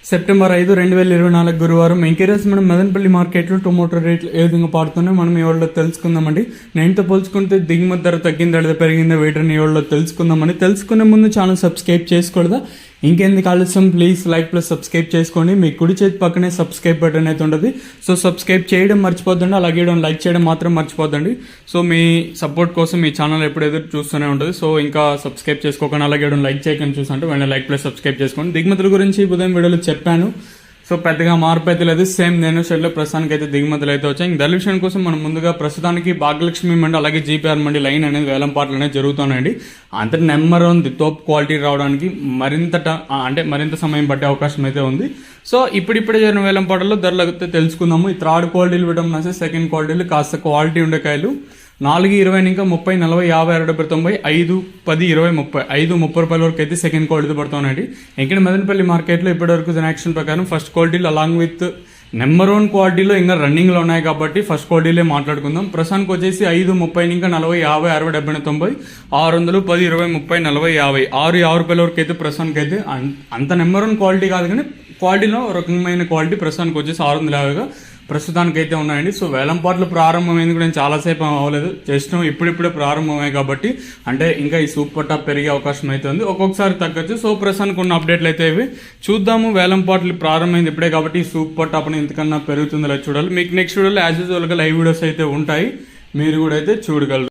September 5, 2024 గురువారం ఇంకేరియస్ మనం మదనపల్లి మార్కెట్లో టొమాటో రేట్లు ఏ విధంగా పాడుతున్నాయో మనం ఈ వాళ్ళలో తెలుసుకుందామండి. నేనుతో పోల్చుకుంటే దిగుమతి ధర తగ్గిందా లేదా పెరిగిందా వేటర్ని ఈ వాళ్ళలో తెలుసుకుందామని. తెలుసుకునే ముందు ఛానల్ సబ్స్క్రైబ్ చేసుకోలేదా? ఇంకెందుకు ఆలస్యం, ప్లీజ్ లైక్ ప్లస్ సబ్స్క్రైబ్ చేసుకోండి. మీ కుడి చేతి పక్కనే సబ్స్క్రైబ్ బటన్ అయితే ఉంటుంది. సో సబ్స్క్రైబ్ చేయడం మర్చిపోద్దండి, అలాగే లైక్ చేయడం మాత్రం మర్చిపోద్దండి. సో మీ సపోర్ట్ కోసం మీ ఛానల్ ఎప్పుడు ఎదురు చూస్తూనే ఉంటుంది. సో ఇంకా సబ్స్క్రైబ్ చేసుకోకుండా అలాగే లైక్ చేయకుండా చూస్తుంటే వెంటనే లైక్ ప్లస్ సబ్స్క్రైబ్ చేసుకోండి. దిగుమతుల గురించి ఉదయం వీడియోలో చెప్పాను. సో పెద్దగా మార్పు అయితే లేదు, సేమ్ నేను షెడ్లో ప్రస్తుతానికి అయితే దిగుమతులు అయితే వచ్చాయి. ఇంక ధర విషయం కోసం మనం ముందుగా ప్రస్తుతానికి భాగ్యలక్ష్మి మండి అలాగే జీపీఆర్ మండి లైన్ అనేది వేలం పాటలు అనేది జరుగుతున్నాయండి. అంత నెంబర్ ఉంది తోపు క్వాలిటీ రావడానికి మరింత సమయం పట్టే అవకాశం అయితే ఉంది. సో ఇప్పుడిప్పుడే జరిగిన వేలం పాటల్లో ధరలు అయితే తెలుసుకుందాము. ఈ థర్డ్ క్వాలిటీలు విటమిన్ సెకండ్ క్వాలిటీలు కాస్త క్వాలిటీ ఉండే కాయలు 4, 20 ఇంకా 30, 40, 50, 60, 90, 5, 10, 20, 30, 5, 30 రూపాయల వరకు అయితే సెకండ్ క్వాలిటీ పడుతున్నాయండి. ఇక్కడ మదనపల్లి మార్కెట్లో ఇప్పటివరకు జనాక్షన్ ప్రకారం ఫస్ట్ క్వాలిటీలు అలాంగ్ విత్ నెంబర్ 1 క్వాలిటీలో ఇంకా రన్నింగ్లో ఉన్నాయి కాబట్టి ఫస్ట్ క్వాలిటీలే మాట్లాడుకుందాం. ప్రస్తుతానికి వచ్చేసి 5, 30 ఇంకా 40, 50, 60, 70, 90, 600, 10, 20, 30, 40, 50, 6 రూపాయల వరకు అయితే ప్రస్తుతానికి అయితే అంత నెంబర్ 1 క్వాలిటీ కాదు కానీ క్వాలిటీలో రకమైన క్వాలిటీ ప్రస్తుతానికి వచ్చేసి 650గా ప్రస్తుతానికి అయితే ఉన్నాయండి. సో వేలం పాటలు ప్రారంభమైంది కూడా నేను చాలాసేపు అవ్వలేదు, జస్ట్ ఇప్పుడిప్పుడే ప్రారంభమయ్యాయి కాబట్టి అంటే ఇంకా ఈ సూపర్ టాప్ పెరిగే అవకాశం అయితే ఉంది, ఒక్కొక్కసారి తగ్గచ్చు. సో ప్రస్తుతానికి ఉన్న అప్డేట్లు అయితే ఇవి చూద్దాము. వేలం పాటలు ప్రారంభమైంది ఇప్పుడే కాబట్టి ఈ సూపర్ టాప్ అని ఎంతకన్నా పెరుగుతుందో చూడాలి. మీకు నెక్స్ట్ వీడియోలో యాజ్ యూజువల్గా లైవ్ వీడియోస్ అయితే ఉంటాయి, మీరు కూడా అయితే చూడగలరు.